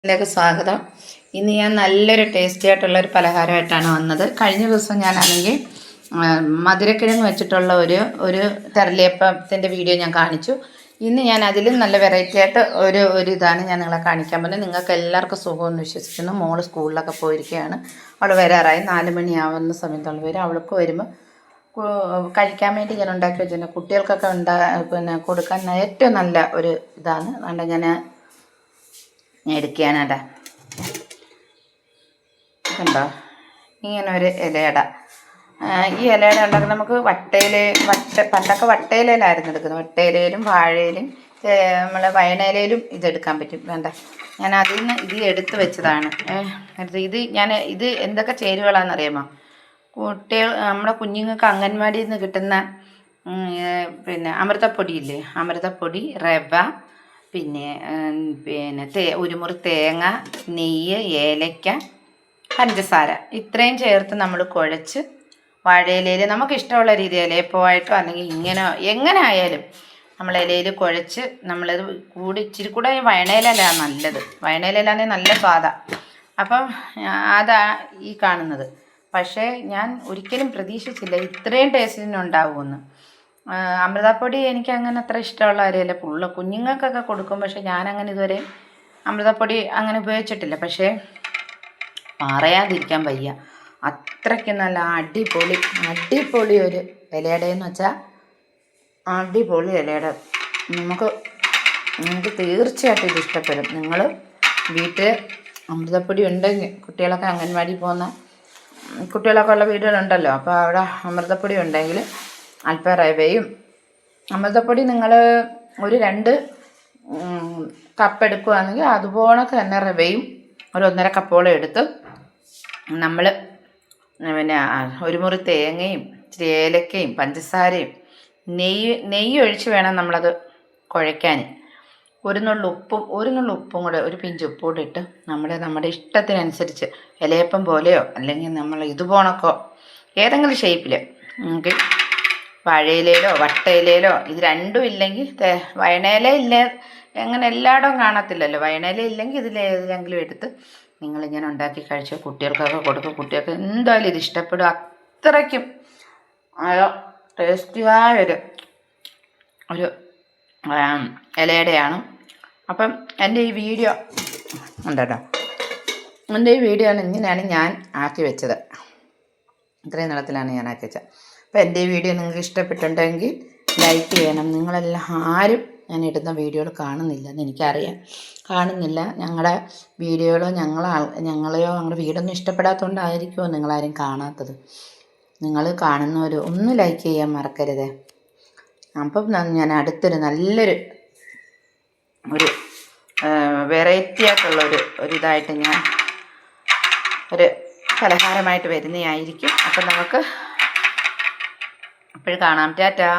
ിലേക്ക് സ്വാഗതം. ഇന്ന് ഞാൻ നല്ലൊരു ടേസ്റ്റി ആയിട്ടുള്ളൊരു പലഹാരമായിട്ടാണ് വന്നത്. കഴിഞ്ഞ ദിവസം ഞാനാണെങ്കിൽ മധുരക്കിഴങ്ങ് വെച്ചിട്ടുള്ള ഒരു തെരളിയപ്പത്തിൻ്റെ വീഡിയോ ഞാൻ കാണിച്ചു. ഇന്ന് ഞാൻ അതിലും നല്ല വെറൈറ്റി ആയിട്ട് ഒരു ഇതാണ് ഞാൻ നിങ്ങളെ കാണിക്കാൻ പോകുന്നത്. നിങ്ങൾക്ക് എല്ലാവർക്കും സുഖമെന്ന് വിശ്വസിക്കുന്നു. മോള് സ്കൂളിലൊക്കെ പോയിരിക്കുകയാണ്. അവൾ വരാറായി 4 മണിയാവുന്ന സമയത്തുള്ള വരും. അവൾക്ക് വരുമ്പോൾ കഴിക്കാൻ വേണ്ടി ഞാൻ ഉണ്ടാക്കി വെച്ചിട്ടുണ്ട്. കുട്ടികൾക്കൊക്കെ കൊടുക്കാൻ ഏറ്റവും നല്ല ഒരു ഇതാണ്. അതുകൊണ്ട് ഞാൻ എടുക്കാനാടാ കണ്ടോ, ഇങ്ങനെ ഒരു ഇലയുടെ ഈ ഇലയുടെ ഉണ്ടാക്കുന്നത് നമുക്ക് പണ്ടൊക്കെ വട്ടയിലയിലായിരുന്നു എടുക്കുന്നത്. വട്ടയിലയിലും വാഴയിലും നമ്മൾ വയണയിലയിലും ഇതെടുക്കാൻ പറ്റും. വേണ്ട, ഞാൻ അതിൽ നിന്ന് ഇത് എടുത്ത് വെച്ചതാണ്. ഇത് എന്തൊക്കെ ചേരുവകളാണെന്നറിയാമോ? നമ്മുടെ കുഞ്ഞുങ്ങൾക്ക് അംഗൻവാടിയിൽ നിന്ന് കിട്ടുന്ന അമൃതപ്പൊടിയില്ലേ, അമൃതപ്പൊടി, റവ, ഒരു മുറി തേങ്ങ, നെയ്യ്, ഏലക്ക, പഞ്ചസാര, ഇത്രയും ചേർത്ത് നമ്മൾ കുഴച്ച് വാഴയിലയിൽ നമുക്ക് ഇഷ്ടമുള്ള രീതിയിൽ ഇലയപ്പമായിട്ടോ അല്ലെങ്കിൽ എങ്ങനെ ആയാലും നമ്മൾ ഇലയിൽ കുഴച്ച് നമ്മളത് ഇച്ചിരി കൂടെ വയണയിലാണ് നല്ലത്. വയണയിലാണെങ്കിൽ നല്ല സ്വാദാണ്. അപ്പം അതാ ഈ കാണുന്നത്. പക്ഷേ ഞാൻ ഒരിക്കലും പ്രതീക്ഷിച്ചില്ല ഇത്രയും ടേസ്റ്റിനുണ്ടാവുമെന്ന്. അമൃതപ്പൊടി എനിക്ക് അങ്ങനെ അത്ര ഇഷ്ടമുള്ള കാര്യമല്ല. കുഞ്ഞുങ്ങൾക്കൊക്കെ കൊടുക്കും. പക്ഷേ ഞാനങ്ങനെ ഇതുവരെ അമൃതപ്പൊടി അങ്ങനെ ഉപയോഗിച്ചിട്ടില്ല. പക്ഷേ പറയാതിരിക്കാൻ വയ്യ, അത്രയ്ക്ക് നല്ല അടിപൊളി ഒരു ഇലയുടെയെന്ന് വെച്ചാൽ അടിപൊളി ഇലയുടെ. നിങ്ങൾക്ക് തീർച്ചയായിട്ടും ഇത് ഇഷ്ടപ്പെടും. നിങ്ങൾ വീട്ടിൽ അമൃതപ്പൊടി ഉണ്ടെങ്കിൽ, കുട്ടികളൊക്കെ അംഗൻവാടി പോകുന്ന കുട്ടികളൊക്കെ ഉള്ള വീടുകളുണ്ടല്ലോ, അപ്പോൾ അവിടെ അമൃതപ്പൊടി ഉണ്ടെങ്കിൽ അല്പം റവയും, അമൃതപ്പൊടി നിങ്ങൾ ഒരു 2 കപ്പ് എടുക്കുകയാണെങ്കിൽ അതുപോലെ തന്നെ റവയും ഒരു 1.5 കപ്പോളം എടുത്ത് നമ്മൾ ഒരു മുറി തേങ്ങയും ഇച്ചിരി ഏലക്കയും പഞ്ചസാരയും നെയ്യ് ഒഴിച്ച് വേണം നമ്മളത് കുഴയ്ക്കാൻ. ഒരു നുള്ളു ഉപ്പും കൂടെ, ഒരു പിഞ്ച് ഉപ്പും കൂടെ ഇട്ട് നമ്മുടെ ഇഷ്ടത്തിനനുസരിച്ച് ഇലയപ്പം പോലെയോ അല്ലെങ്കിൽ നമ്മൾ ഇതുപോണക്കോ ഏതെങ്കിലും ഷേപ്പിൽ നമുക്ക് വാഴയിലയിലോ വട്ടയിലയിലോ, ഇത് രണ്ടും ഇല്ലെങ്കിൽ വയണയില ഇല്ല, എങ്ങനെ എല്ലായിടവും കാണത്തില്ലല്ലോ. വയണയില ഇല്ലെങ്കിൽ ഇതിലേതെങ്കിലും എടുത്ത് നിങ്ങളിങ്ങനെ ഉണ്ടാക്കി കഴിച്ച് കുട്ടികൾക്കൊക്കെ കൊടുക്കും. കുട്ടികൾക്ക് എന്തായാലും ഇത് ഇഷ്ടപ്പെടും. അത്രയ്ക്കും ടേസ്റ്റിയായൊരു ഇലയുടെയാണ്. അപ്പം എൻ്റെ ഈ വീഡിയോ ഉണ്ടോ, എൻ്റെ ഈ വീഡിയോ ഇങ്ങനെയാണ് ഞാൻ ആക്കി വെച്ചത്. ഇത്രയും നീളത്തിലാണ് ഞാൻ ആക്കി വെച്ചത്. അപ്പോൾ എൻ്റെ ഈ വീഡിയോ നിങ്ങൾക്ക് ഇഷ്ടപ്പെട്ടിട്ടുണ്ടെങ്കിൽ ലൈക്ക് ചെയ്യണം. നിങ്ങളെല്ലാം ആരും ഞാൻ ഇടുന്ന വീഡിയോകൾ കാണുന്നില്ലെന്ന് എനിക്കറിയാം. ഞങ്ങളുടെ വീഡിയോകളോ ഞങ്ങളെയോ ഞങ്ങളുടെ വീടൊന്നും ഇഷ്ടപ്പെടാത്തതുകൊണ്ടായിരിക്കുമോ നിങ്ങളാരും കാണാത്തത്. നിങ്ങൾ കാണുന്നവർ ഒന്ന് ലൈക്ക് ചെയ്യാൻ മറക്കരുത്. അപ്പം ഞാൻ അടുത്തൊരു നല്ലൊരു വെറൈറ്റി ആയിട്ടുള്ള ഇതായിട്ട് ഞാൻ ഒരു പലഹാരമായിട്ട് വരുന്നതായിരിക്കും. അപ്പം നമുക്ക് അപ്പോൾ കാണാം. ടാറ്റാ.